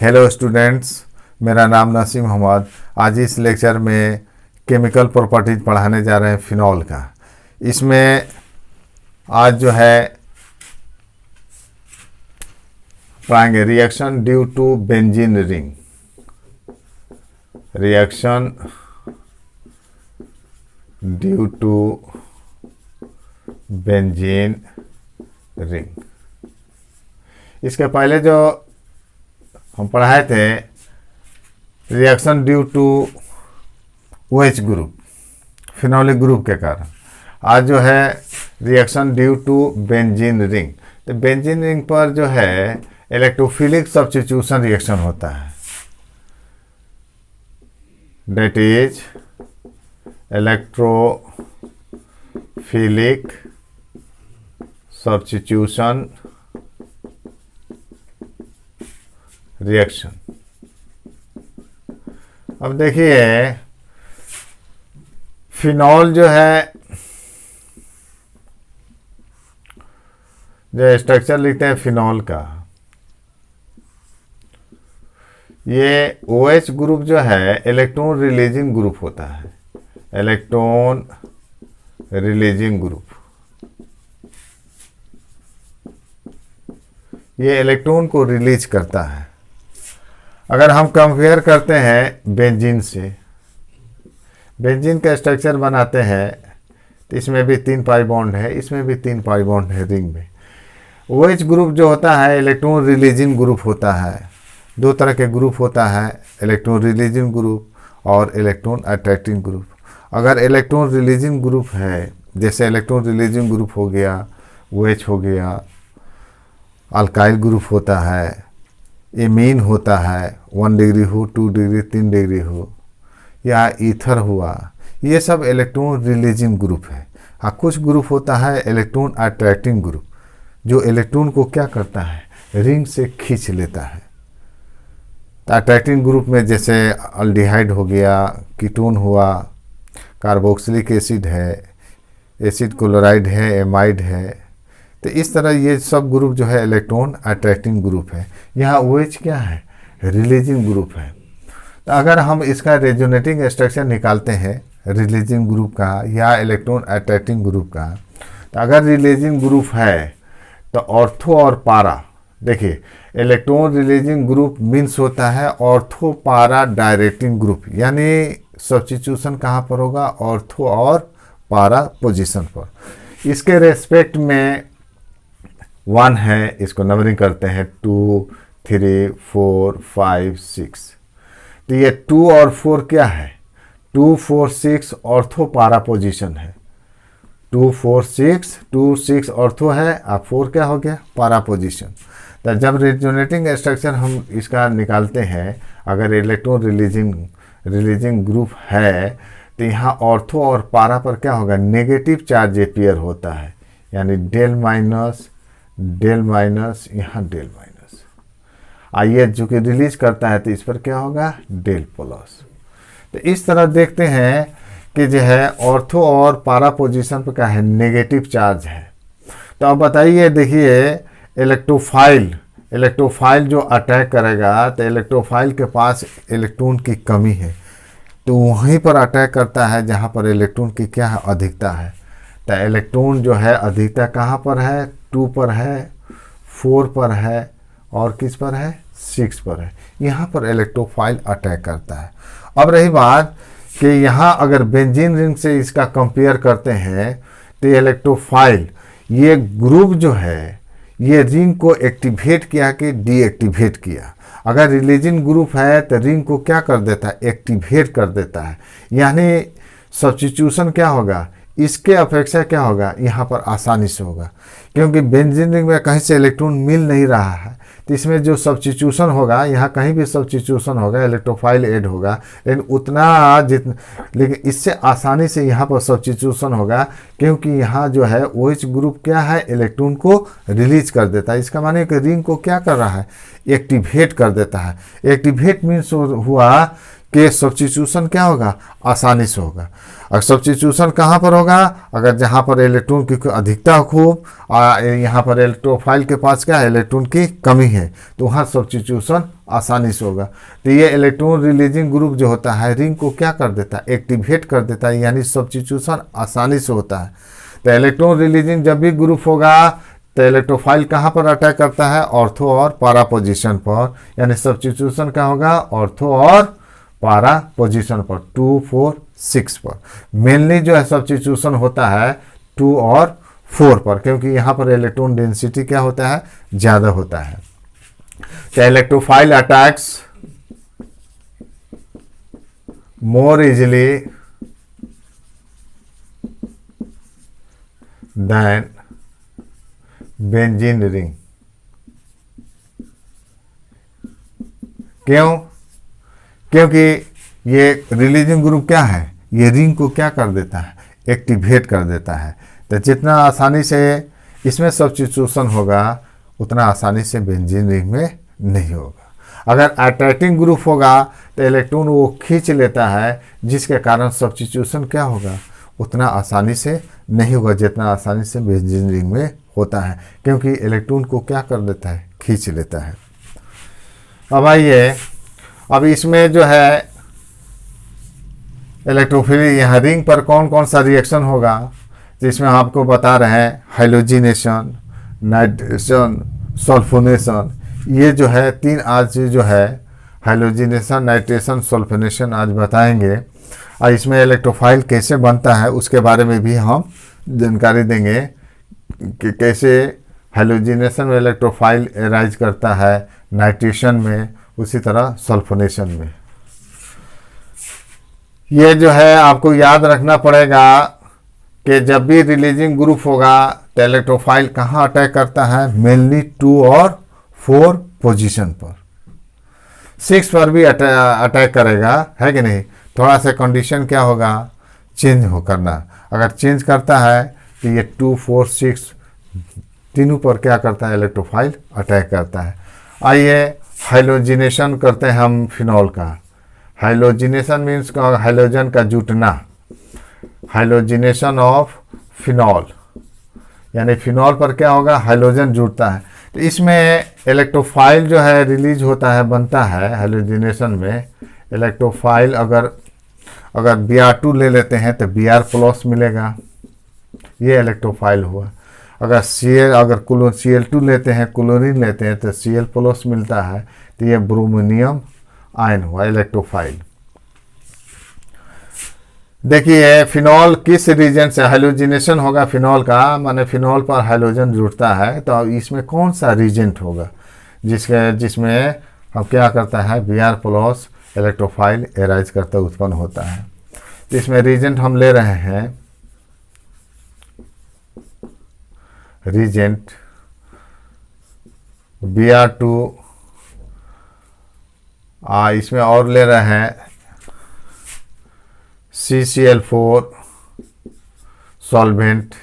Hello students, मेरा नाम नसीम अहमद। आज इस लेक्चर में केमिकल प्रॉपर्टीज पढ़ाने जा रहे हैं फिनॉल का। इसमें आज जो है पढ़ाएंगे reaction due to benzene ring. Reaction due to benzene ring. इसके पहले जो हम पढ़ाए थे reaction due to OH group, phenolic group के कारण। आज जो है reaction due to benzene ring. तो बेंजीन रिंग पर जो है इलेक्ट्रोफिलिक सब्स्टिट्यूशन रिएक्शन होता है, that is electrophilic substitution reaction. अब देखिए फिनॉल जो है, जो स्ट्रक्चर लिखते हैं फिनॉल का, ये OH ग्रुप जो है इलेक्ट्रॉन रिलीजिंग ग्रुप होता है। इलेक्ट्रॉन रिलीजिंग ग्रुप, ये इलेक्ट्रॉन को रिलीज करता है। अगर हम कंपेयर करते हैं बेंजीन से, बेंजीन का स्ट्रक्चर बनाते हैं तो इसमें भी 3 पाई बॉन्ड है, इसमें भी 3 पाई बॉन्ड है रिंग में। OH ग्रुप जो होता है इलेक्ट्रॉन रिलीजिंग ग्रुप होता है। 2 तरह के ग्रुप होता है, इलेक्ट्रॉन रिलीजिंग ग्रुप और इलेक्ट्रॉन अट्रैक्टिंग ग्रुप। अगर इलेक्ट्रॉन रिलीजिंग ग्रुप है, जैसे इलेक्ट्रॉन रिलीजिंग ग्रुप हो गया, OH हो गया, अल्काइल ग्रुप होता है, एमीन होता है, 1 डिग्री हो, 2 डिग्री, 3 डिग्री हो, या ईथर हुआ, ये सब इलेक्ट्रॉन रिलीजिंग ग्रुप है। हाँ, कुछ ग्रुप होता है इलेक्ट्रॉन अट्रैक्टिंग ग्रुप, जो इलेक्ट्रॉन को क्या करता है, रिंग से खींच लेता है। तो अट्रैक्टिंग ग्रुप में जैसे अल्डिहाइड हो गया, कीटोन हुआ, कार्बोक्सिलिक एसिड है, एसिड क्लोराइड है, एमाइड है। तो इस तरह ये सब ग्रुप जो है इलेक्ट्रॉन अट्रैक्टिंग ग्रुप है। यहाँ OH क्या है, रिलीजिंग ग्रुप है। तो अगर हम इसका रेजोनेटिंग स्ट्रक्चर निकालते हैं रिलीजिंग ग्रुप का या इलेक्ट्रॉन अट्रैक्टिंग ग्रुप का, तो अगर रिलीजिंग ग्रुप है तो ऑर्थो और पारा, देखिए इलेक्ट्रॉन रिलीजिंग ग्रुप मीन्स होता है ऑर्थो पारा डायरेक्टिंग ग्रुप, यानी सब्स्टिट्यूशन कहाँ पर होगा, ऑर्थो और पारा पोजीशन पर। इसके रेस्पेक्ट में 1 है, इसको नंबरिंग करते हैं 2, 3, 4, 5, 6। तो ये 2 और 4 क्या है, 2, 4, 6 ऑर्थो पारा पोजीशन है। 2, 4, 6, 2, 6 ऑर्थो है और 4 क्या हो गया, पारा पोजीशन। तो जब रेजोनेटिंग स्ट्रक्चर हम इसका निकालते हैं, अगर इलेक्ट्रॉन रिलीजिंग ग्रुप है तो यहाँ ऑर्थो और पारा पर क्या होगा, नेगेटिव चार्ज अपीयर होता है, यानी डेल माइनस, यहाँ डेल माइनस। आइए जो कि रिलीज करता है तो इस पर क्या होगा, डेल प्लस। तो इस तरह देखते हैं कि जो है ऑर्थो और पारा पोजीशन पर क्या है, नेगेटिव चार्ज है। तो अब बताइए, देखिए इलेक्ट्रोफाइल जो अटैक करेगा, तो इलेक्ट्रोफाइल के पास इलेक्ट्रॉन की कमी है, तो वहीं पर अटैक करता है जहाँ पर इलेक्ट्रॉन की क्या है, अधिकता है। तो इलेक्ट्रॉन जो है अधिकता कहाँ पर है, 2 पर है, 4 पर है और किस पर है, 6 पर है। यहाँ पर इलेक्ट्रोफाइल अटैक करता है। अब रही बात कि यहाँ अगर बेंजीन रिंग से इसका कंपेयर करते हैं तो इलेक्ट्रोफाइल ये ग्रुप जो है ये रिंग को एक्टिवेट किया कि डीएक्टिवेट किया। अगर रिलीजिंग ग्रुप है तो रिंग को क्या कर देता है, एक्टिवेट कर देता है, यानी सब्स्टिट्यूशन क्या होगा, इसके अपेक्षा क्या होगा, यहाँ पर आसानी से होगा, क्योंकि बेंजीन रिंग में कहीं से इलेक्ट्रॉन मिल नहीं रहा है। तो इसमें जो सब्स्टिट्यूशन होगा, यहाँ कहीं भी सब्स्टिट्यूशन होगा, इलेक्ट्रोफाइल ऐड होगा, लेकिन लेकिन इससे आसानी से यहाँ पर सब्स्टिट्यूशन होगा, क्योंकि यहाँ जो है OH ग्रुप क्या है, इलेक्ट्रॉन को रिलीज कर देता है। इसका माने कि रिंग को क्या कर रहा है, एक्टिवेट कर देता है। एक्टिवेट मीन्स हुआ के सब्स्टिट्यूशन क्या होगा, आसानी से होगा। और सब्स्टिट्यूशन कहाँ पर होगा, अगर जहाँ पर इलेक्ट्रॉन की अधिकता हो खूब, यहाँ पर इलेक्ट्रोफाइल के पास क्या है, इलेक्ट्रॉन की कमी है, तो वहाँ सब्स्टिट्यूशन आसानी से होगा। तो ये इलेक्ट्रॉन रिलीजिंग ग्रुप जो होता है रिंग को क्या कर देता है, एक्टिवेट कर देता है, यानी सब्स्टिट्यूशन आसानी से होता है। तो इलेक्ट्रॉन रिलीजिंग जब भी ग्रुप होगा तो इलेक्ट्रोफाइल कहाँ पर अटैक करता है, ऑर्थो और पारा पोजीशन पर, यानी सब्स्टिट्यूशन क्या होगा, ऑर्थो और पारा पोजीशन पर, 2, 4, 6 पर। मेनली जो है सब्स्टिट्यूशन होता है 2 और 4 पर, क्योंकि यहाँ पर इलेक्ट्रॉन डेंसिटी क्या होता है, ज़्यादा होता है। तो electrophile attacks more easily than benzene ring. क्यों, क्योंकि ये रिलीजिंग ग्रुप क्या है, ये रिंग को क्या कर देता है, एक्टिवेट कर देता है। तो जितना आसानी से इसमें सब्स्टिट्यूशन होगा उतना आसानी से बेंजीन रिंग में नहीं होगा। अगर अट्रैक्टिंग ग्रुप होगा तो इलेक्ट्रॉन वो खींच लेता है, जिसके कारण सब्स्टिट्यूशन क्या होगा, उतना आसानी से नहीं होगा जितना आसानी से बेंजीन रिंग में होता है, क्योंकि इलेक्ट्रॉन को क्या कर देता है, खींच लेता है। अब आइए, अब इसमें जो है इलेक्ट्रोफिलिक, यहाँ रिंग पर कौन कौन सा रिएक्शन होगा, जिसमें आपको बता रहे हैं हाइलोजिनेशन, नाइट्रेशन, सल्फोनेशन। ये जो है 3 आज जो है हाइलोजिनेशन, नाइट्रेशन, सल्फोनेशन आज बताएंगे। और इसमें इलेक्ट्रोफाइल कैसे बनता है उसके बारे में भी हम जानकारी देंगे कि कैसे हाइलोजिनेशन में इलेक्ट्रोफाइल एराइज करता है, नाइट्रेशन में, उसी तरह सल्फोनेशन में। ये जो है आपको याद रखना पड़ेगा कि जब भी रिलीजिंग ग्रुप होगा तो इलेक्ट्रोफाइल कहाँ अटैक करता है, मेनली 2 और 4 पोजीशन पर। 6 पर भी अटैक करेगा, है कि नहीं। थोड़ा सा कंडीशन क्या होगा, चेंज हो करना। अगर चेंज करता है तो ये 2, 4, 6 तीनों पर क्या करता है, इलेक्ट्रोफाइल अटैक करता है। आइए हाइलोजिनेशन करते हैं हम फिनॉल का। हाइलोजिनेशन मीन्स हाइलोजन का जुटना, हाइलोजिनेशन ऑफ फिनॉल, यानी फिनॉल पर क्या होगा, हाइलोजन जुड़ता है। तो इसमें इलेक्ट्रोफाइल जो है रिलीज होता है, बनता है हाइलोजिनेशन में। इलेक्ट्रोफाइल अगर Br2 ले लेते हैं तो Br+ मिलेगा, ये इलेक्ट्रोफाइल हुआ। अगर Cl2 लेते हैं, क्लोरीन लेते हैं तो Cl+ मिलता है, तो ये ब्रोमोनियम आयन हुआ इलेक्ट्रोफाइल। देखिए फिनॉल किस रीजन से हाइलोजिनेशन होगा फिनॉल का, माने फिनॉल पर हाइलोजन जुड़ता है, तो इसमें कौन सा रीजेंट होगा जिसमें अब क्या करता है, Br+ इलेक्ट्रोफाइल एराइज करता उत्पन्न होता है। तो इसमें रीजेंट हम ले रहे हैं, रीजेंट Br2, इसमें और ले रहे हैं CCl4, सॉल्वेंट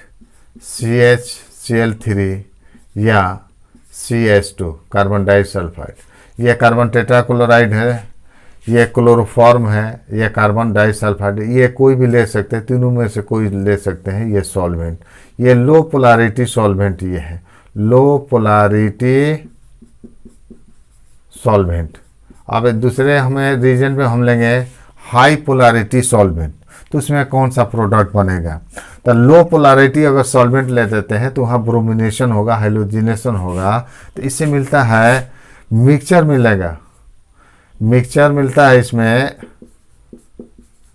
CHCl3 या CH2 कार्बन डाइसल्फाइड। यह कार्बन टेट्राक्लोराइड है, यह क्लोरोफॉर्म है, यह कार्बन डाइसल्फाइड, ये कोई भी ले सकते हैं, तीनों में से कोई ले सकते हैं। ये सॉल्वेंट, ये लो पोलैरिटी सॉल्वेंट, ये है लो पोलैरिटी सॉल्वेंट। अब दूसरे हमें रीजन में हम लेंगे हाई पोलैरिटी सॉल्वेंट, तो उसमें कौन सा प्रोडक्ट बनेगा। तो लो पोलैरिटी अगर सॉल्वेंट ले देते हैं तो वहाँ ब्रोमिनेशन होगा, हाइलोजिनेशन होगा, तो इससे मिलता है मिक्सचर मिलेगा। मिक्सचर मिलता है इसमें,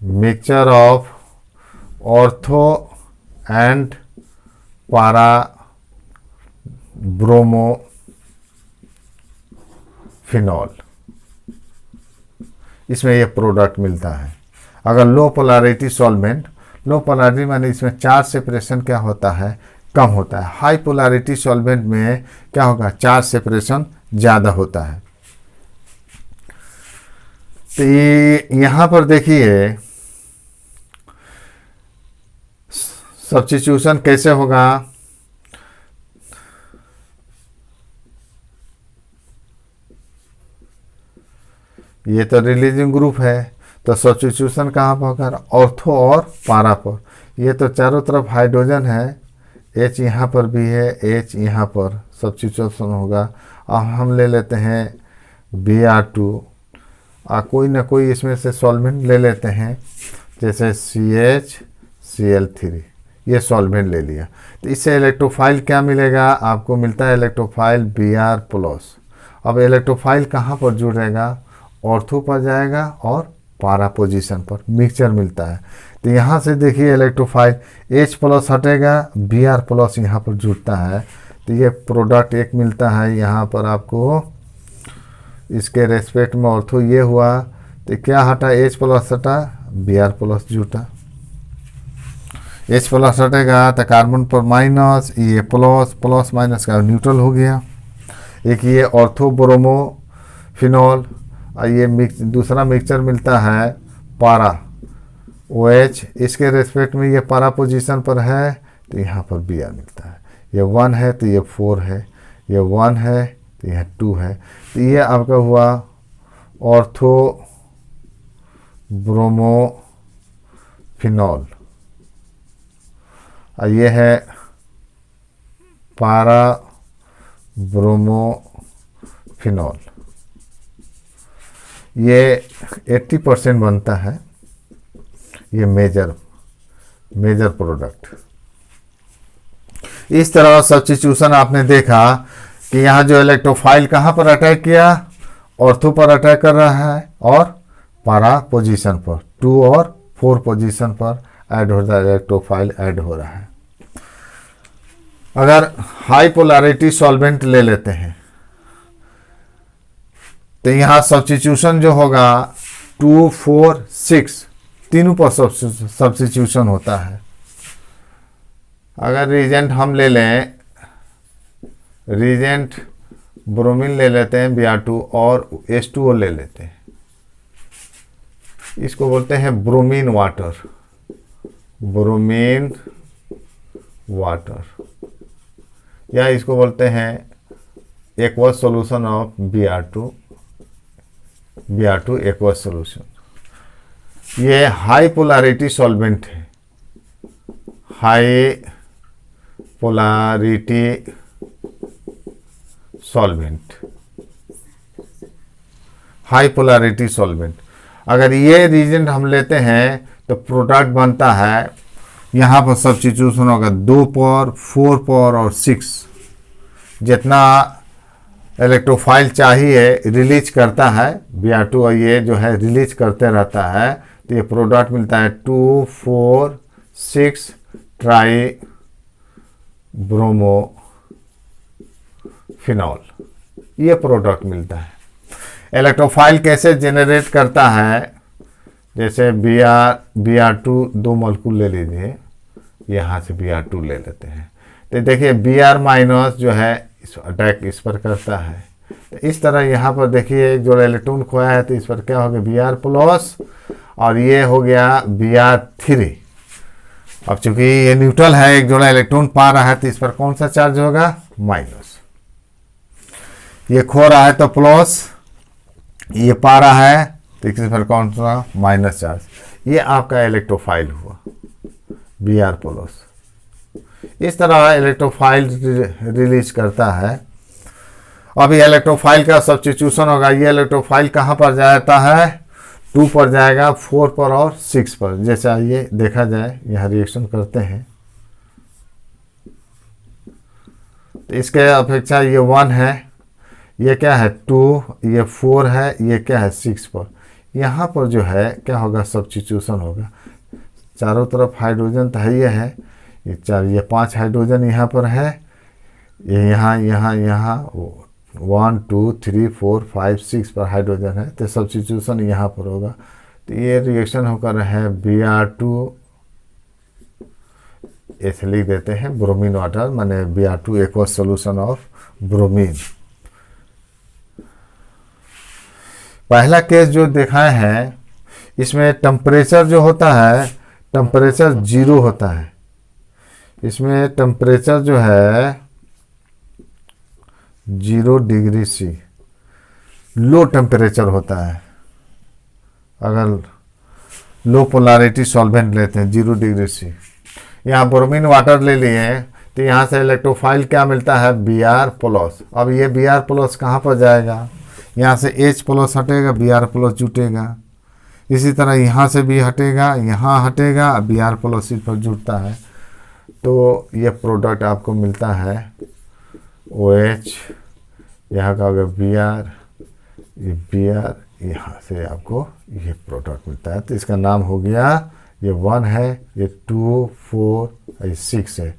मिक्सचर ऑफ ऑर्थो एंड पारा ब्रोमो फिनॉल, इसमें ये प्रोडक्ट मिलता है। अगर लो पोलैरिटी सॉल्वेंट, लो पोलैरिटी माने इसमें चार्ज सेपरेशन क्या होता है, कम होता है। हाई पोलैरिटी सॉल्वेंट में क्या होगा, चार्ज सेपरेशन ज़्यादा होता है। तो ये यहाँ पर देखिए सब्स्टिट्यूशन कैसे होगा। ये तो रिलीजिंग ग्रुप है, तो सब्स्टिट्यूशन कहाँ पर होगा, ऑर्थो और पारा पर। ये तो चारों तरफ हाइड्रोजन है, H यहाँ पर भी है, H यहाँ पर सब्स्टिट्यूशन होगा। अब हम ले लेते हैं Br2, कोई ना कोई इसमें से सॉल्वेंट ले लेते हैं, जैसे CH Cl3, ये सॉल्वेंट ले लिया। तो इससे इलेक्ट्रोफाइल क्या मिलेगा, आपको मिलता है इलेक्ट्रोफाइल Br+। अब इलेक्ट्रोफाइल कहाँ पर जुड़ेगा, ऑर्थो पर जाएगा और पारा पोजीशन पर मिक्सचर मिलता है। तो यहाँ से देखिए इलेक्ट्रोफाइल H+ हटेगा, Br+ यहाँ पर जुड़ता है, तो ये प्रोडक्ट एक मिलता है यहाँ पर आपको। इसके रेस्पेक्ट में ऑर्थो ये हुआ, तो क्या हटा, H+ हटा, Br+ जुटा। H+ हटेगा तो कार्बन पर माइनस, ये प्लस माइनस का न्यूट्रल हो गया। एक ये ऑर्थो ब्रोमो फिनॉल, ये दूसरा मिक्सचर मिलता है पारा OH, इसके रेस्पेक्ट में ये पारा पोजीशन पर है, तो यहाँ पर Br मिलता है। ये 1 है तो ये 4 है, ये 1 है तो यह 2 है। तो ये आपका हुआ ऑर्थो ब्रोमो फिनॉल, और ये है पारा ब्रोमो फिनॉल। ये 80% बनता है, ये मेजर प्रोडक्ट। इस तरह सब्स्टिट्यूशन आपने देखा कि यहाँ जो इलेक्ट्रोफाइल कहाँ पर अटैक किया, ऑर्थो पर अटैक कर रहा है और पारा पोजीशन पर 2 और 4 पोजीशन पर ऐड हो रहा है, इलेक्ट्रोफाइल ऐड हो रहा है। अगर हाई पोलैरिटी सॉल्वेंट ले लेते हैं तो यहाँ सब्स्टिट्यूशन जो होगा 2, 4, 6 तीनों पर सब्स्टिट्यूशन होता है। अगर रीजेंट हम ले लें, रीजेंट ब्रोमीन ले लेते हैं Br2 और H2O ले लेते हैं, इसको बोलते हैं ब्रोमीन वाटर, ब्रोमीन वाटर, या इसको बोलते हैं aqueous solution of Br2 aqueous solution. ये हाई पोलैरिटी सॉल्वेंट है, high polarity solvent, high polarity solvent. अगर ये रीजेंट हम लेते हैं तो प्रोडक्ट बनता है, यहाँ पर सब्स्टिट्यूशन होगा 2 पर, 4 पर और 6। जितना इलेक्ट्रोफाइल चाहिए रिलीज करता है Br2, और ये जो है रिलीज करते रहता है, तो ये प्रोडक्ट मिलता है 2, 4, 6 ट्राई ब्रोमो फिनॉल, ये प्रोडक्ट मिलता है। इलेक्ट्रोफाइल कैसे जेनरेट करता है, जैसे Br2 2 मॉलिक्यूल ले लीजिए, यहाँ से Br2 ले लेते हैं, तो देखिए Br- जो है इस अटैक इस पर करता है। तो इस तरह यहाँ पर देखिए एक जोड़ा इलेक्ट्रॉन खोया है, तो इस पर क्या हो गया Br+, और ये हो गया Br3। अब चूंकि ये न्यूट्रल है, एक जोड़ा इलेक्ट्रॉन पा रहा है, तो इस पर कौन सा चार्ज होगा, माइनस। ये खो रहा है तो प्लस, ये पा रहा है तो इस पर कौन सा, माइनस चार्ज। ये आपका इलेक्ट्रोफाइल हुआ Br+। इस तरह इलेक्ट्रोफाइल रिलीज करता है। अभी इलेक्ट्रोफाइल का सब्स्टिट्यूशन होगा, ये इलेक्ट्रोफाइल कहाँ पर जाता है, 2 पर जाएगा, 4 पर और 6 पर। जैसा ये देखा जाए, यहाँ रिएक्शन करते हैं तो इसके अपेक्षा ये 1 है, ये क्या है 2, ये 4 है, ये क्या है 6 पर। यहाँ पर जो है क्या होगा, सब्स्टिट्यूशन होगा। चारों तरफ हाइड्रोजन तो है, ये 5 हाइड्रोजन यहाँ पर है, ये यहाँ 1, 2, 3, 4, 5, 6 पर हाइड्रोजन है, तो सब्स्टिट्यूशन यहाँ पर होगा। तो ये रिएक्शन होकर है Br2, ऐसे लिख देते हैं ब्रोमीन वाटर, माने Br2 aqueous solution of bromine. पहला केस जो दिखाए हैं, इसमें टेम्परेचर जो होता है, टेम्परेचर 0 होता है। इसमें टेम्परेचर जो है 0 डिग्री C लो टेम्परेचर होता है। अगर लो पोलैरिटी सॉल्वेंट लेते हैं 0 डिग्री C। यहाँ ब्रोमीन वाटर ले लिए तो यहाँ से इलेक्ट्रोफाइल क्या मिलता है Br+। अब ये Br+ कहाँ पर जाएगा, यहाँ से H+ हटेगा, Br+ जुटेगा। इसी तरह यहाँ से भी हटेगा, यहाँ हटेगा, Br+ इस पर जुटता है। तो ये प्रोडक्ट आपको मिलता है OH, यहाँ का होगा Br, ये Br, यहाँ से आपको ये प्रोडक्ट मिलता है। तो इसका नाम हो गया, ये 1 है, ये 2 4 ये 6 है।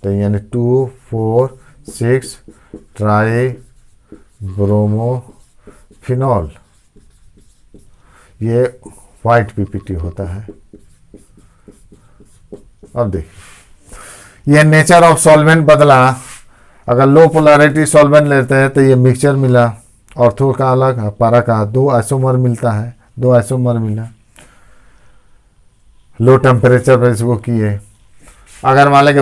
तो यानी 2 4 6 ट्राई ब्रोमोफिनॉल, ये वाइट पीपीटी होता है। अब देखिए ये नेचर ऑफ सॉल्वेंट बदला। अगर लो पोलैरिटी सॉल्वेंट लेते हैं तो ये मिक्सचर मिला, ऑर्थो का अलग, पारा का 2 आइसोमर मिलता है, 2 आइसोमर मिला। लो टेम्परेचर पर इसको किए। अगर मान लें कि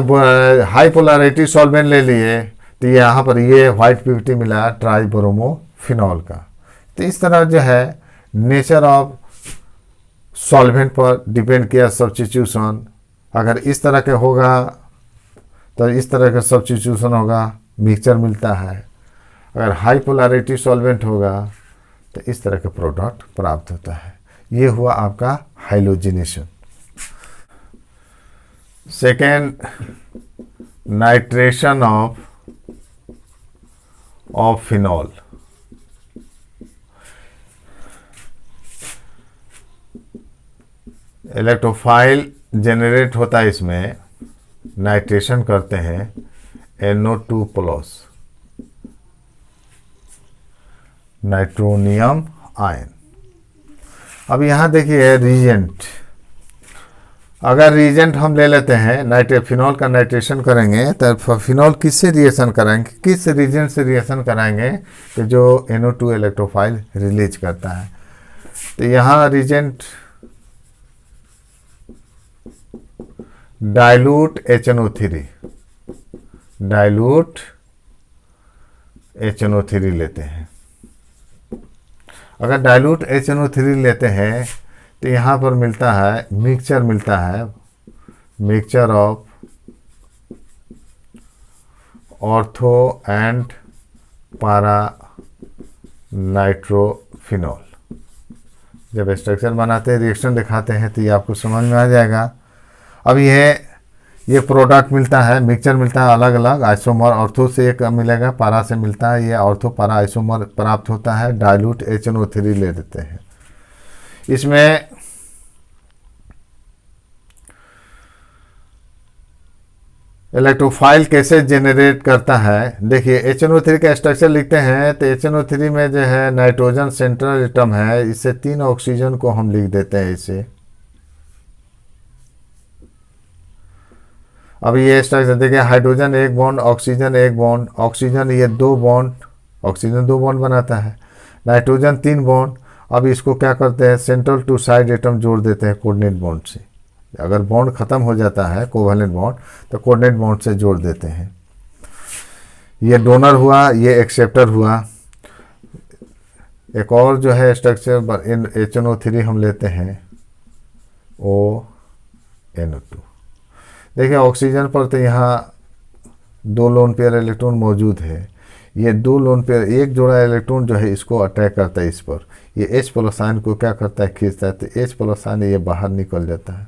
हाई पोलैरिटी सॉल्वेंट ले लिए तो यहाँ पर ये वाइट पीपीटी मिला ट्राई ब्रोमोफिनॉल का। तो इस तरह जो है नेचर ऑफ सॉल्वेंट पर डिपेंड किया सब्स्टिट्यूशन। अगर इस तरह के होगा तो इस तरह का सब्स्टिट्यूशन होगा, मिक्सचर मिलता है। अगर हाई पोलैरिटी सॉल्वेंट होगा तो इस तरह का प्रोडक्ट प्राप्त होता है। ये हुआ आपका halogenation. Second, nitration of phenol. Electrophile generate होता है, इसमें नाइट्रेशन करते हैं NO2+, नाइट्रोनियम आयन। अब यहाँ देखिए रीजेंट, अगर रीजेंट हम ले लेते हैं फिनॉल का नाइट्रेशन करेंगे तो फिनॉल किससे रिएक्शन कराएंगे, किस रीजेंट से रिएक्शन कराएंगे कि जो NO2 इलेक्ट्रोफाइल रिलीज करता है। तो यहाँ रीजेंट डाइल्यूट HNO3 लेते हैं। अगर डाइल्यूट HNO3 लेते हैं तो यहाँ पर मिलता है मिक्सचर ऑफ ऑर्थो एंड पारा नाइट्रोफिनॉल। जब स्ट्रक्चर बनाते हैं, रिएक्शन दिखाते हैं तो ये आपको समझ में आ जाएगा। अब ये प्रोडक्ट मिलता है, मिक्सचर मिलता है अलग अलग आइसोमर, ऑर्थो से एक मिलेगा, पारा से मिलता है, ये ऑर्थो पारा आइसोमर प्राप्त होता है, डाइल्यूट HNO3 ले देते हैं। इसमें इलेक्ट्रोफाइल कैसे जनरेट करता है, देखिए HNO3 का स्ट्रक्चर लिखते हैं तो HNO3 में जो है नाइट्रोजन सेंट्रल एटम है, इससे 3 ऑक्सीजन को हम लिख देते हैं इसे। अब ये स्ट्रक्चर देखिए, hydrogen 1 bond, oxygen 1 bond, oxygen ये 2 बॉन्ड, ऑक्सीजन 2 बॉन्ड बनाता है, नाइट्रोजन 3 बॉन्ड। अब इसको क्या करते हैं, सेंट्रल टू साइड एटम जोड़ देते हैं कोऑर्डिनेट बॉन्ड से। अगर बॉन्ड खत्म हो जाता है कोवैलेंट बॉन्ड तो कोऑर्डिनेट बॉन्ड से जोड़ देते हैं। ये डोनर हुआ, ये एक्सेप्टर हुआ। एक और जो है स्ट्रक्चर HNO3 हम लेते हैं ONO2। देखिए ऑक्सीजन पर तो यहाँ 2 लोन पेयर इलेक्ट्रॉन मौजूद है। ये 2 लोन पेयर, एक जोड़ा इलेक्ट्रॉन जो है इसको अटैक करता है इस पर, ये H+ आयन को क्या करता है, खींचता है, तो H+ आयन ये बाहर निकल जाता है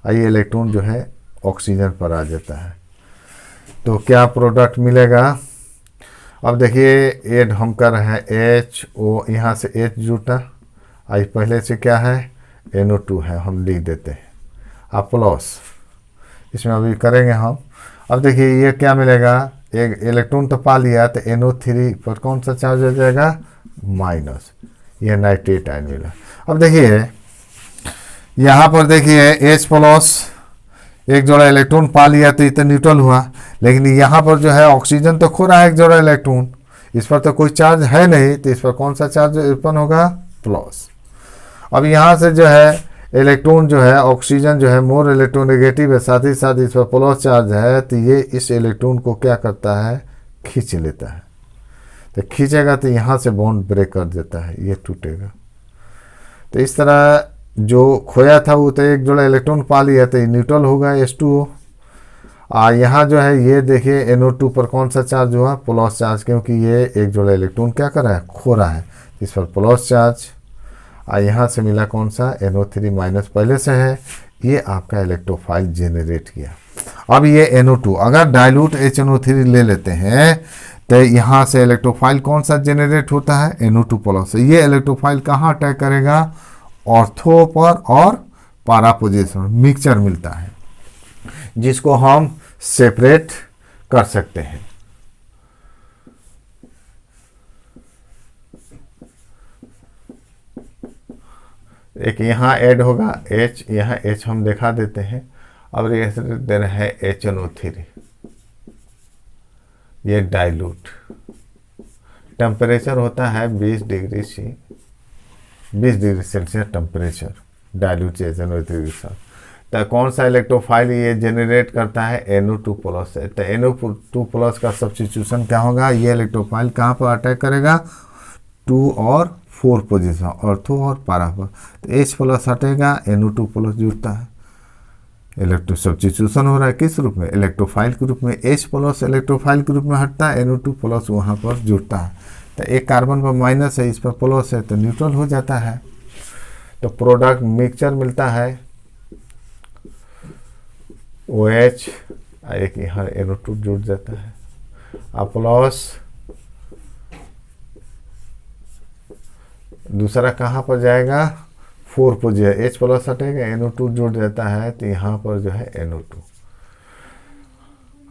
और ये इलेक्ट्रॉन जो है ऑक्सीजन पर आ जाता है। तो क्या प्रोडक्ट मिलेगा, अब देखिए ऐड हम कर रहे हैं HO, यहाँ से H जुटा, आज पहले से क्या है NO2 है, हम लिख देते हैं आप प्लस, इसमें अभी करेंगे हम। अब देखिए ये क्या मिलेगा, एक इलेक्ट्रॉन तो पा लिया तो NO3 पर कौन सा चार्ज हो जाएगा, माइनस, ये नाइट्रेट आयन मिला। अब देखिए यहाँ पर देखिए H+ एक जोड़ा इलेक्ट्रॉन पा लिया तो इतना न्यूट्रल हुआ, लेकिन यहाँ पर जो है ऑक्सीजन तो खो रहा है एक जोड़ा इलेक्ट्रॉन, इस पर तो कोई चार्ज है नहीं, तो इस पर कौन सा चार्ज उत्पन्न होगा, प्लस। अब यहाँ से जो है इलेक्ट्रॉन जो है, ऑक्सीजन जो है मोर इलेक्ट्रोनेगेटिव है, साथ ही साथ इस पर प्लस चार्ज है, तो ये इस इलेक्ट्रॉन को क्या करता है, खींच लेता है। तो खींचेगा तो यहाँ से बॉन्ड ब्रेक कर देता है, ये टूटेगा। तो इस तरह जो खोया था वो तो एक जोड़ा इलेक्ट्रॉन पा लिया, तो ये न्यूट्रल होगा H2O। यहाँ जो है ये देखिए NO2 पर कौन सा चार्ज हुआ, प्लस चार्ज, क्योंकि ये एक जोड़ा इलेक्ट्रॉन क्या कर रहा है, खो रहा है, इस पर प्लस चार्ज। यहाँ से मिला कौन सा, NO3 माइनस पहले से है, ये आपका इलेक्ट्रोफाइल जेनरेट किया। अब ये NO2 अगर डाइल्यूट HNO3 ले लेते हैं तो यहाँ से इलेक्ट्रोफाइल कौन सा जेनरेट होता है, NO2 प्लस। ये इलेक्ट्रोफाइल कहाँ अटैक करेगा, ऑर्थो पर और पारा पोजीशन, मिक्सचर मिलता है जिसको हम सेपरेट कर सकते हैं। एक यहाँ ऐड होगा H, यहाँ H हम दिखा देते हैं। अब ये दे रहे हैं HNO3, ये डाइल्यूट, टेम्परेचर होता है 20 degree C, 20 degree Celsius temperature dilute HNO3 के साथ। तो कौन सा इलेक्ट्रोफाइल ये जेनरेट करता है, NO2 प्लस है। तो NO2 प्लस का सब्स्टिट्यूशन क्या होगा, ये इलेक्ट्रोफाइल कहाँ पर अटैक करेगा, 2 और 4 पोजीशन, ऑर्थो और पारा पर। तो H प्लस हटेगा, NO2 प्लस जुड़ता है, इलेक्ट्रो सब्स्टिट्यूशन हो रहा है किस रूप में, इलेक्ट्रोफाइल के रूप में। H प्लस इलेक्ट्रोफाइल के रूप में हटता है, NO2 प्लस वहाँ पर जुड़ता है। तो एक कार्बन पर माइनस है, इस पर प्लस है, तो न्यूट्रल हो जाता है। तो प्रोडक्ट मिक्सचर मिलता है OH, एक यहाँ NO2 जुड़ जाता है, अब प्लस दूसरा कहाँ पर जाएगा, 4 पोजीशन, H प्लस हटेगा, NO2 जुड़ जाता है, तो यहाँ पर जो है NO2।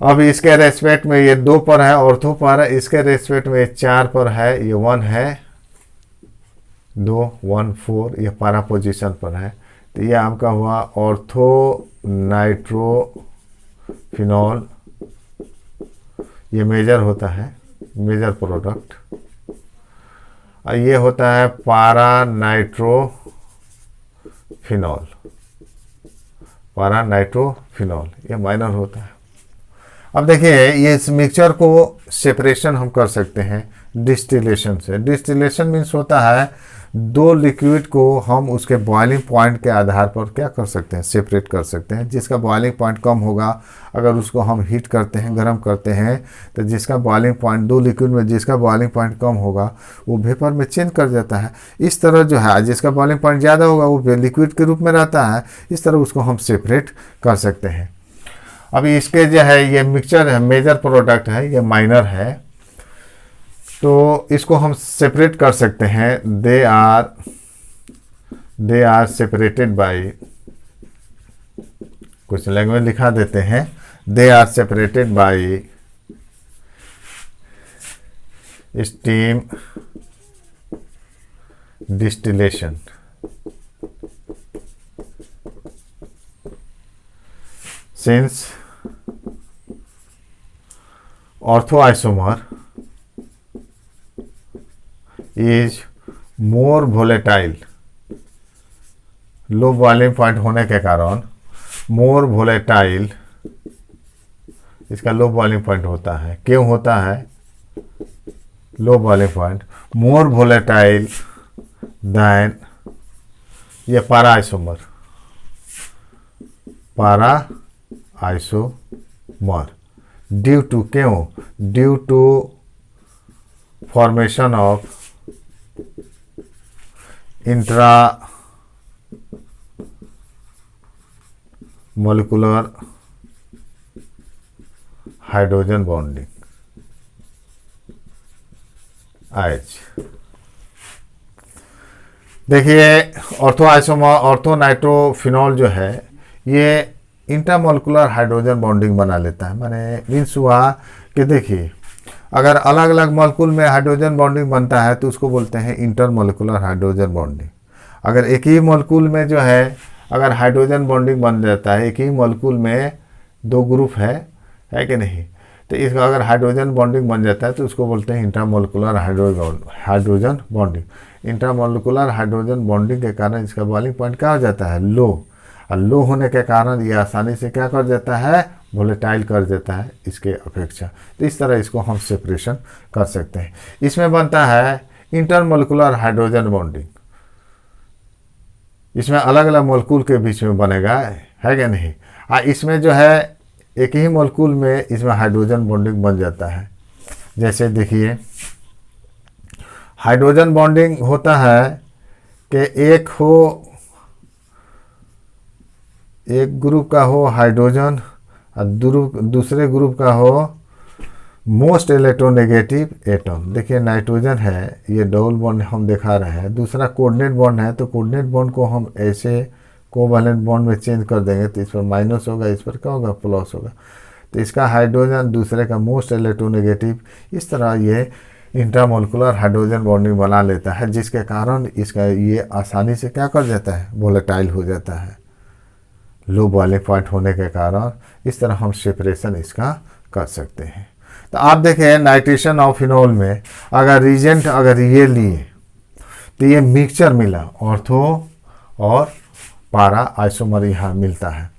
अब इसके रेस्पेक्ट में ये 2 पर है, ऑर्थो पर है, इसके रेस्पेक्ट में ये 4 पर है, ये 1 है, 2 1 4, ये पारा पोजीशन पर है। तो ये आपका हुआ ऑर्थो नाइट्रोफिनॉल, ये मेजर होता है, मेजर प्रोडक्ट। और ये होता है पारा नाइट्रोफिनॉल, पारा नाइट्रोफिनॉल, ये माइनर होता है। अब देखिए ये इस मिक्सचर को सेपरेशन हम कर सकते हैं डिस्टिलेशन से। डिस्टिलेशन मीन्स होता है 2 लिक्विड को हम उसके बॉइलिंग पॉइंट के आधार पर क्या कर सकते हैं, सेपरेट कर सकते हैं। जिसका बॉइलिंग पॉइंट कम होगा, अगर उसको हम हीट करते हैं, गर्म करते हैं, तो जिसका बॉइलिंग पॉइंट 2 लिक्विड में जिसका बॉइलिंग पॉइंट कम होगा वो वेपर में चेंज कर जाता है। इस तरह जो है जिसका बॉइलिंग पॉइंट ज़्यादा होगा वो लिक्विड के रूप में रहता है, इस तरह उसको हम सेपरेट कर सकते हैं। अभी इसके जो है ये मिक्सचर है, मेजर प्रोडक्ट है, ये माइनर है, तो इसको हम सेपरेट कर सकते हैं। दे आर सेपरेटेड बाय, कुछ लैंग्वेज लिखा देते हैं, they are separated by steam distillation. Since ortho isomer is more volatile, low boiling point होने के कारण मोर वोलेटाइल, इसका लो बॉइलिंग पॉइंट होता है। क्यों होता है low boiling point, more volatile than, ये para isomer, para isomer, due to, क्यों, due to formation of intra molecular hydrogen bonding आइच। देखिए ऑर्थो आइसोमर, ऑर्थो नाइट्रोफिनॉल जो है ये इंटरमोलिकुलर हाइड्रोजन बॉन्डिंग बना लेता है। माने मीन्स हुआ कि देखिए अगर अलग अलग मॉलिक्यूल में हाइड्रोजन बॉन्डिंग बनता है तो उसको बोलते हैं इंटरमोलिकुलर हाइड्रोजन बॉन्डिंग। अगर एक ही मॉलिक्यूल में जो है अगर हाइड्रोजन बॉन्डिंग बन जाता है, एक ही मॉलिक्यूल में 2 ग्रुप है कि नहीं, तो इसका अगर हाइड्रोजन बॉन्डिंग बन जाता है तो उसको बोलते हैं intermolecular hydrogen bonding. Intermolecular hydrogen bonding के कारण इसका बॉइलिंग पॉइंट क्या हो जाता है, लो, और लो होने के कारण ये आसानी से क्या कर देता है, वोलेटाइल कर देता है इसके अपेक्षा। तो इस तरह इसको हम सेपरेशन कर सकते हैं। इसमें बनता है इंटरमोलिकुलर हाइड्रोजन बॉन्डिंग, इसमें अलग अलग मोलकूल के बीच में बनेगा, है क्या नहीं। इसमें जो है एक ही मोलकूल में इसमें हाइड्रोजन बॉन्डिंग बन जाता है। जैसे देखिए हाइड्रोजन बॉन्डिंग होता है कि एक ग्रुप का हो हाइड्रोजन और दूसरे ग्रुप का हो मोस्ट इलेक्ट्रोनेगेटिव एटम। देखिए नाइट्रोजन है, ये डबल बॉन्ड हम दिखा रहे हैं, दूसरा कोऑर्डिनेट बॉन्ड है, तो कोऑर्डिनेट बॉन्ड को हम ऐसे कोवैलेंट बॉन्ड में चेंज कर देंगे, तो इस पर माइनस होगा, इस पर क्या होगा, प्लस होगा। तो इसका हाइड्रोजन दूसरे का मोस्ट इलेक्ट्रोनेगेटिव, इस तरह ये इंट्रामोलिकुलर हाइड्रोजन बॉन्डिंग बना लेता है, जिसके कारण इसका ये आसानी से क्या कर जाता है, वोलेटाइल हो जाता है, लो बॉइलिंग पॉइंट होने के कारण। इस तरह हम सेपरेशन इसका कर सकते हैं। तो आप देखें नाइट्रेशन ऑफ फिनॉल में अगर रीजेंट अगर ये लिए तो ये मिक्सचर मिला, ऑर्थो और पारा आइसोमर यहाँ मिलता है।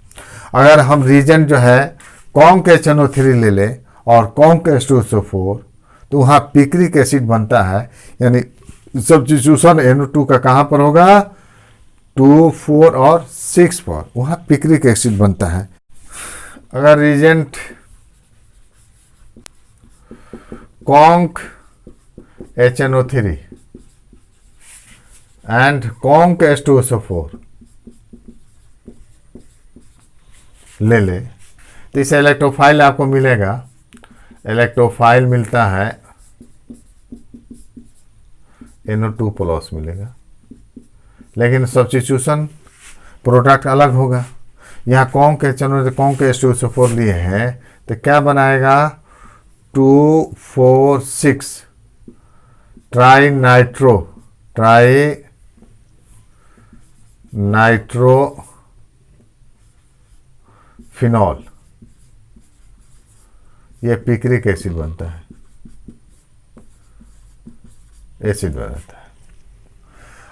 अगर हम रीजेंट जो है कॉन्क HNO3 ले लें और कॉन्क H2SO4, तो वहाँ पिक्रिक एसिड बनता है, यानी सब्स्टिट्यूशन NO2 का कहाँ पर होगा, 2, 4 और 6 पर, वहाँ पिक्रिक एसिड बनता है। अगर reagent conc HNO3 and conc H2SO4 ले ले, तो इस इलेक्ट्रोफाइल आपको मिलेगा, इलेक्ट्रोफाइल मिलता है NO2 प्लस मिलेगा, लेकिन सब्स्टिट्यूशन प्रोडक्ट अलग होगा। यहाँ कॉन्क H2SO4 लिए हैं, तो क्या बनाएगा, 2, 4, 6 ट्राई नाइट्रो फिनॉल, ये पिक्रिक एसिड बनता है, एसिड बनाता है।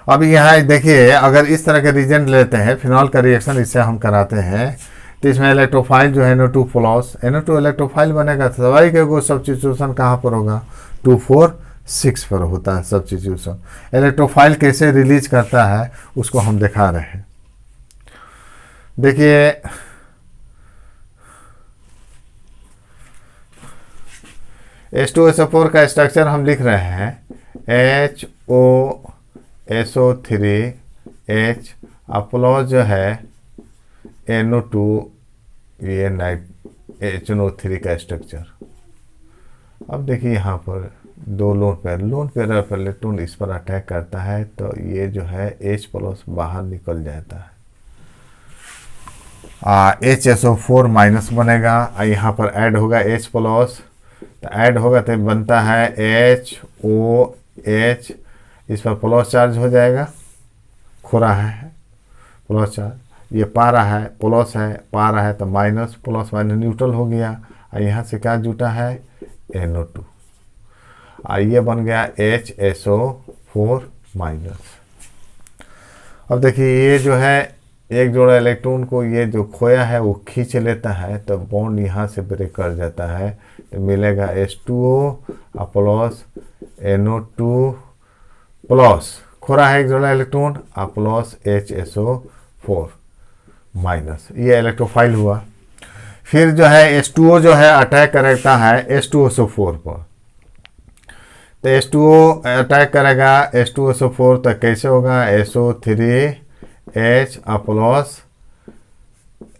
अब यहाँ देखिए अगर इस तरह के रीजेंट लेते हैं, फिनॉल का रिएक्शन इससे हम कराते हैं, तो इसमें इलेक्ट्रोफाइल जो है NO2 प्लस, NO2 इलेक्ट्रोफाइल बनेगा, तो दवाई के वो सब्स्टिट्यूशन कहाँ पर होगा, 2, 4, 6 पर होता है सब्स्टिट्यूशन। इलेक्ट्रोफाइल कैसे रिलीज करता है उसको हम दिखा रहे हैं। देखिए H2SO4 का स्ट्रक्चर हम लिख रहे हैं, HOSO3H प्लस जो है NO2, ये HNO3 का स्ट्रक्चर। अब देखिए यहाँ पर दो लोन पेयर पर इलेक्ट्रॉन इस पर अटैक करता है, तो ये जो है H प्लस बाहर निकल जाता है, HSO4 माइनस बनेगा, यहाँ पर ऐड होगा H प्लस, तो ऐड होगा तो बनता है HOH, इस पर प्लस चार्ज हो जाएगा, खोरा है प्लस चार्ज, ये पारा है प्लस है, पारा है तो माइनस, प्लस माइनस न्यूट्रल हो गया, और यहाँ से क्या जुटा है, NO2, ये बन गया HSO4 माइनस। अब देखिए ये जो है एक जोड़ा इलेक्ट्रॉन को ये जो खोया है वो खींच लेता है, तो बॉन्ड यहाँ से ब्रेक कर जाता है, तो मिलेगा H2O प्लस NO2 प्लस, खोरा है एक जोड़ा इलेक्ट्रॉन प्लस HSO4 माइनस, ये इलेक्ट्रोफाइल हुआ। फिर जो है H2O जो है अटैक करता है H2SO4 पर, तो H2O अटैक करेगा H2SO4, तो कैसे होगा, SO3H प्लस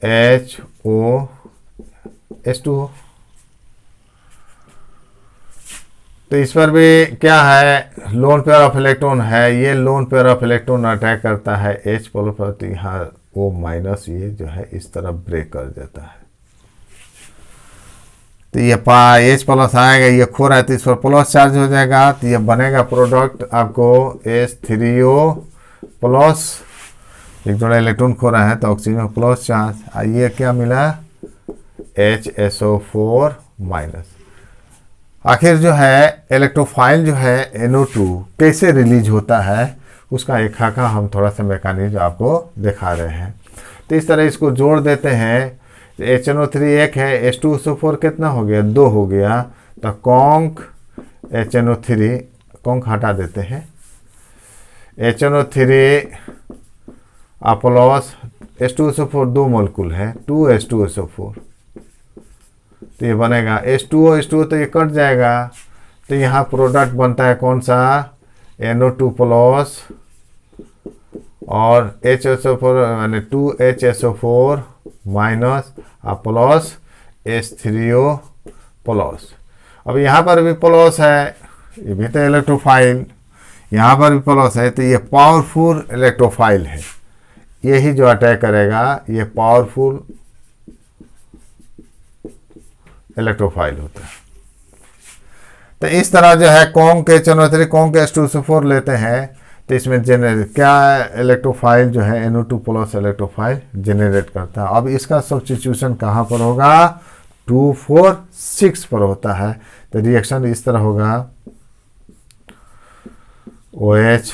HOH2O। तो इस पर भी क्या है, लोन पेयर ऑफ इलेक्ट्रॉन है, ये lone pair of electron attack करता है H प्लस पर, तो यहाँ O माइनस ये जो है इस तरफ ब्रेक कर देता है, तो ये H प्लस आएगा, ये खो रहा है तो इस पर प्लस चार्ज हो जाएगा, तो ये बनेगा प्रोडक्ट आपको H3O प्लस, एक जोड़ा इलेक्ट्रॉन खो रहा है तो ऑक्सीजन प्लस चार्ज, ये क्या मिला, HSO4 माइनस। आखिर जो है इलेक्ट्रोफाइल जो है NO2 कैसे रिलीज होता है उसका एक खाका हम थोड़ा सा मैकेनिज्म आपको दिखा रहे हैं। तो इस तरह इसको जोड़ देते हैं, HNO3 एक है, H2SO4 कितना हो गया, 2 हो गया, तो कॉन्क HNO3, कॉन्क हटा देते हैं, HNO3 प्लस H2SO4 दो मोलिक्यूल है 2H2SO4, तो ये बनेगा H2O तो ये कट जाएगा, तो यहाँ प्रोडक्ट बनता है कौन सा, NO2 प्लस और HSO4 यानी 2HSO4 minus plus H3O plus. अब यहाँ पर भी प्लस है, ये भी तो इलेक्ट्रोफाइल, यहाँ पर भी प्लस है, तो ये पावरफुल इलेक्ट्रोफाइल है, यही जो अटैक करेगा ये पावरफुल इलेक्ट्रोफाइल होता है। तो इस तरह जो है कॉन्क के HNO3 कॉन्क के H2SO4 लेते हैं, तो इसमें जेनरेट क्या इलेक्ट्रोफाइल जो है NO2 प्लस इलेक्ट्रोफाइल जेनरेट करता है। अब इसका सब्स्टिट्यूशन कहाँ पर होगा, 2,4,6 पर होता है। तो रिएक्शन इस तरह होगा, OH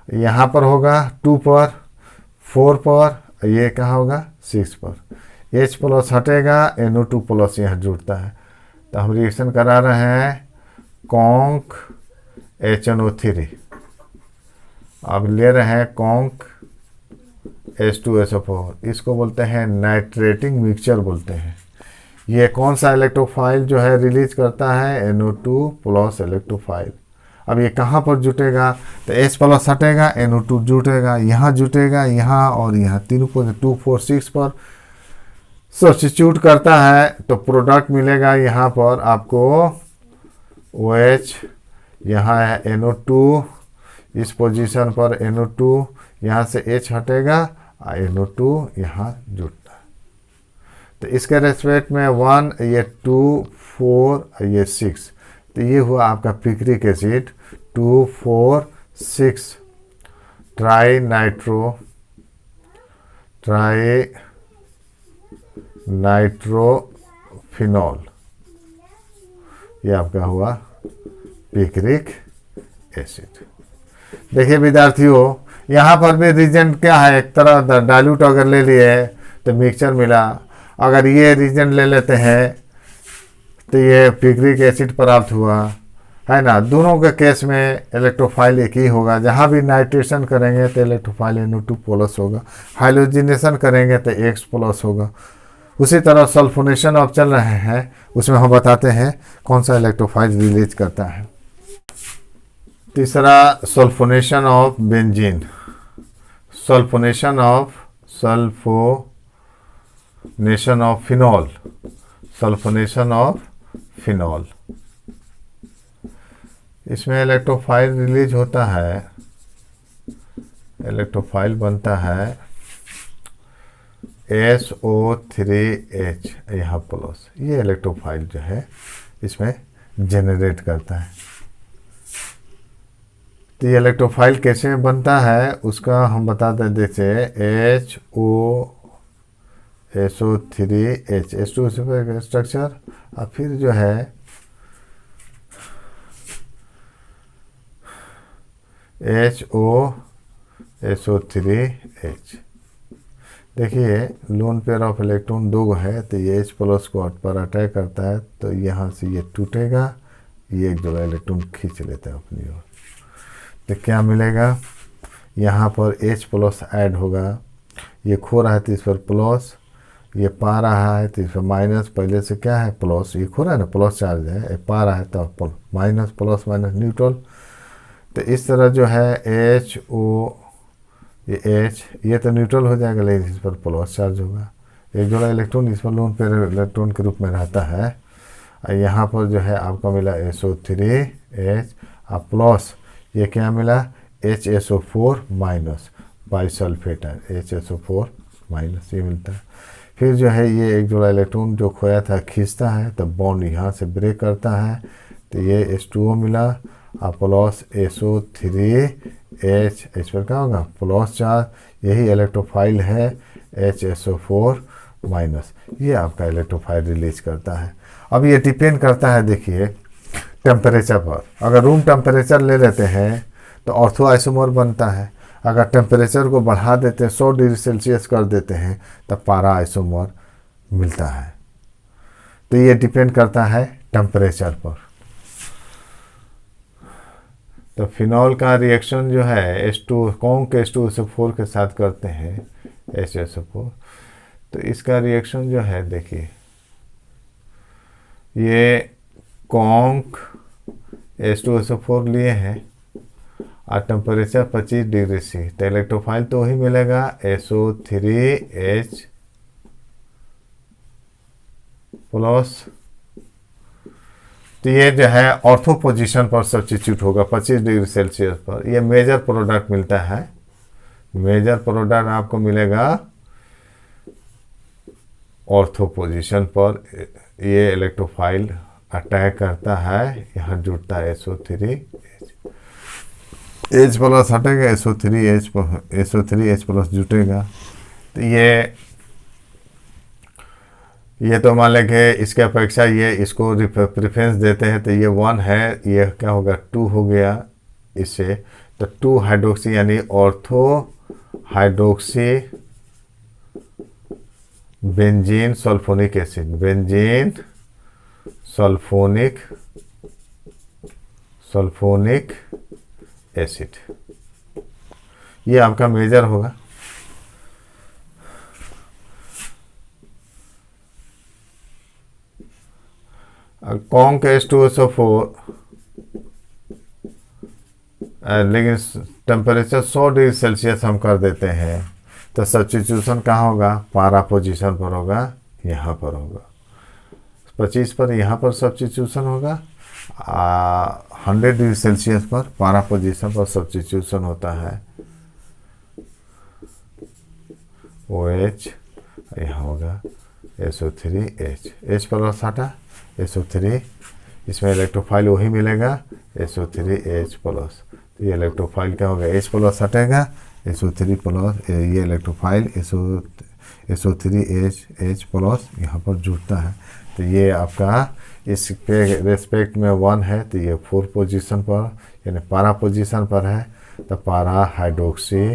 यहाँ पर होगा 2 पर, 4 पर, ये कहाँ होगा 6 पर, H प्लस हटेगा, NO2 प्लस यहाँ जुड़ता है। तो हम रिएक्शन करा रहे हैं कॉन्क HNO3, अब ले रहे हैं कॉन्क H2SO4, इसको बोलते हैं नाइट्रेटिंग मिक्सचर बोलते हैं। ये कौन सा इलेक्ट्रोफाइल जो है रिलीज करता है, NO2 प्लस इलेक्ट्रोफाइल। अब ये कहाँ पर जुटेगा, तो H प्लस हटेगा, NO2 जुटेगा, यहाँ जुटेगा, यहाँ और यहाँ, तीनों को 2, 4, 6 पर सब्स्टिट्यूट करता है, तो प्रोडक्ट मिलेगा यहाँ पर आपको OH, यहाँ है NO2, इस पोजीशन पर NO2, यहाँ से H हटेगा, NO2 यहाँ जुटता है। तो इसके रेस्पेक्ट में 1, ये 2, 4, ये 6, तो ये हुआ आपका पिक्रिक एसिड 2, 4, 6 ट्राई नाइट्रोफिनॉल, ये आपका हुआ पिक्रिक एसिड। देखिए विद्यार्थियों, यहाँ पर भी रीजेंट क्या है, एक तरह डाइल्यूट अगर ले लिए तो मिक्सचर मिला, अगर ये रीजेंट ले लेते हैं तो ये पिक्रिक एसिड प्राप्त हुआ, है ना। दोनों के केस में इलेक्ट्रोफाइल एक ही होगा, जहाँ भी नाइट्रेशन करेंगे तो इलेक्ट्रोफाइल NO2 प्लस होगा, हाइड्रोजनेशन करेंगे तो X प्लस होगा। उसी तरह सल्फोनेशन अब चल रहे हैं, उसमें हम बताते हैं कौन सा इलेक्ट्रोफाइल रिलीज करता है। तीसरा sulphonation of benzene, sulphonation of phenol, sulphonation of phenol, इसमें इलेक्ट्रोफाइल रिलीज होता है, इलेक्ट्रोफाइल बनता है SO3H यहाँ प्लस, ये इलेक्ट्रोफाइल जो है इसमें जेनरेट करता है। तो ये इलेक्ट्रोफाइल कैसे बनता है उसका हम बताते हैं, जैसे SO3H H2SO4 स्ट्रक्चर, और फिर जो है SO3H। देखिए लोन पेयर ऑफ इलेक्ट्रॉन 2 है, तो ये H प्लस को पर अटैक करता है, तो यहाँ से ये टूटेगा, ये एक जोड़ा इलेक्ट्रॉन खींच लेता है अपनी ओर, तो क्या मिलेगा, यहाँ पर H प्लस ऐड होगा, ये खो रहा है तो इस पर प्लस, ये पा रहा है तो इस पर माइनस, पहले से क्या है प्लस, ये खो रहा है ना प्लस चार्ज है, पा रहा है तो माइनस, प्लस माइनस न्यूट्रल। तो इस तरह जो है HO, ये H, ये तो न्यूट्रल हो जाएगा, लेकिन इस पर प्लस चार्ज होगा, एक जोड़ा इलेक्ट्रॉन इस पर लोन पेयर इलेक्ट्रॉन के रूप में रहता है। यहाँ पर जो है आपका मिला SO3H प्लस, ये क्या मिला HSO4 माइनस, बाइसल्फेट है HSO4 माइनस, ये मिलता है। फिर जो है ये एक जोड़ा इलेक्ट्रॉन जो खोया था खींचता है, तो बॉन्ड यहाँ से ब्रेक करता है, तो ये H2O मिला, प्लस SO3H, इस पर क्या होगा प्लस चार्ज, यही इलेक्ट्रोफाइल है HSO4 माइनस, ये आपका इलेक्ट्रोफाइल रिलीज करता है। अब ये डिपेंड करता है देखिए टेम्परेचर पर, अगर रूम टेम्परेचर ले लेते हैं तो ऑर्थो आइसोमर बनता है, अगर टेम्परेचर को बढ़ा देते हैं 100 डिग्री सेल्सियस कर देते हैं तब पारा आइसोमर मिलता है। तो ये डिपेंड करता है टेम्परेचर पर। तो फिनॉल का रिएक्शन जो है H2 कॉन्क H2SO4 के साथ करते हैं HSO4, तो इसका रिएक्शन जो है देखिए, ये कॉन्क H2SO4 लिए हैं और टेम्परेचर 25 डिग्री सी, तो इलेक्ट्रोफाइल तो वही मिलेगा SO3H प्लस। तो ये जो है ऑर्थो पोजीशन पर सब्स्टिट्यूट होगा 25 डिग्री सेल्सियस पर। ये मेजर प्रोडक्ट मिलता है, मेजर प्रोडक्ट आपको मिलेगा ऑर्थो पोजीशन पर। ये इलेक्ट्रोफाइल अटैक करता है, यहाँ जुड़ता है SO3H, H प्लस हटेगा SO3H प्लस जुटेगा। तो ये तो मान लें कि इसके अपेक्षा ये इसको प्रेफरेंस देते हैं, तो ये 1 है, ये क्या होगा 2 हो गया इससे, तो 2 हाइड्रोक्सी यानी ortho hydroxy benzene sulphonic acid, benzene sulphonic acid, ये आपका मेजर होगा। कॉन्क H2SO4 लेकिन टेम्परेचर 100 डिग्री सेल्सियस हम कर देते हैं, तो सब्स्टिट्यूशन कहाँ होगा, पारा पोजीशन पर होगा, यहाँ पर होगा 25 पर, यहाँ पर सब्स्टिट्यूशन होगा 100 डिग्री सेल्सियस पर पारा पोजीशन पर सब्स्टिट्यूशन होता है OH, यहाँ होगा SO3H, H प्लस हटा SO3, इसमें इलेक्ट्रोफाइल वही मिलेगा SO3H प्लस। तो ये इलेक्ट्रोफाइल क्या होगा, H प्लस हटेगा SO3 प्लस, ये इलेक्ट्रोफाइल SO3H प्लस यहाँ पर जुड़ता है। तो ये आपका इस पे रेस्पेक्ट में 1 है, तो ये 4 पोजीशन पर यानी पारा पोजीशन पर है, तो पारा हाइड्रोक्सी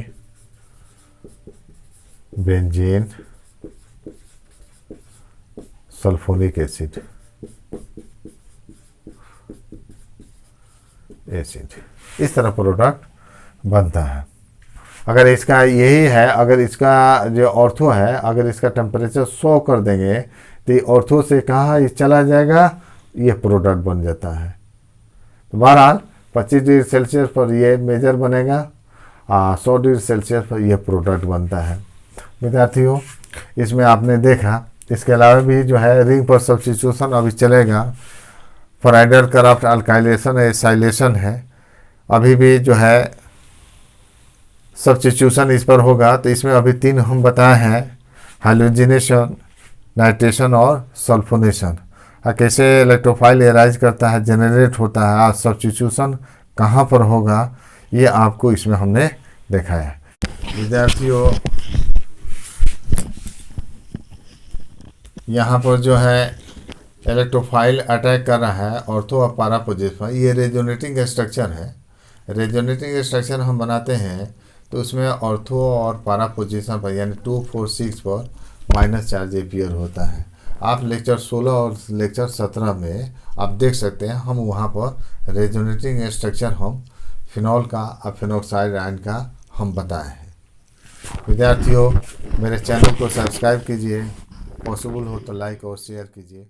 बेंजीन सल्फोनिक एसिड इस तरह प्रोडक्ट बनता है। अगर इसका यही है, अगर इसका जो ऑर्थो है, अगर इसका टेम्परेचर 100 कर देंगे तो ये ऑर्थो से कहाँ ये चला जाएगा, ये प्रोडक्ट बन जाता है। तो बहरहाल 25 डिग्री सेल्सियस पर ये मेजर बनेगा, 100 डिग्री सेल्सियस पर यह प्रोडक्ट बनता है। विद्यार्थियों, इसमें आपने देखा, इसके अलावा भी जो है रिंग पर सब्स्टिट्यूशन अभी चलेगा, फ्राइडल करप्ट अल्काइलेशन एसाइलेशन है, अभी भी जो है सब्स्टिट्यूशन इस पर होगा। तो इसमें अभी 3 हम बताए हैं, हाइड्रोजनेशन, नाइट्रेशन और सल्फोनेशन। कैसे इलेक्ट्रोफाइल एराइज करता है, जनरेट होता है, और सब्स्टिट्यूशन कहाँ पर होगा, ये आपको इसमें हमने देखा है। विद्यार्थियों, यहाँ पर जो है इलेक्ट्रोफाइल अटैक कर रहा है ऑर्थो और पारा पोजीशन पर। ये रेजोनेटिंग स्ट्रक्चर है, रेजोनेटिंग स्ट्रक्चर हम बनाते हैं तो उसमें ऑर्थो और पारा पोजीशन पर यानी 2, 4, 6 पर माइनस चार्ज एपियर होता है। आप लेक्चर 16 और लेक्चर 17 में आप देख सकते हैं, हम वहाँ पर रेजोनेटिंग स्ट्रक्चर हम फिनॉल का और फिनॉक्साइड आयन का हम बताए हैं। विद्यार्थियों, मेरे चैनल को सब्सक्राइब कीजिए, पॉसिबल हो तो लाइक और शेयर कीजिए।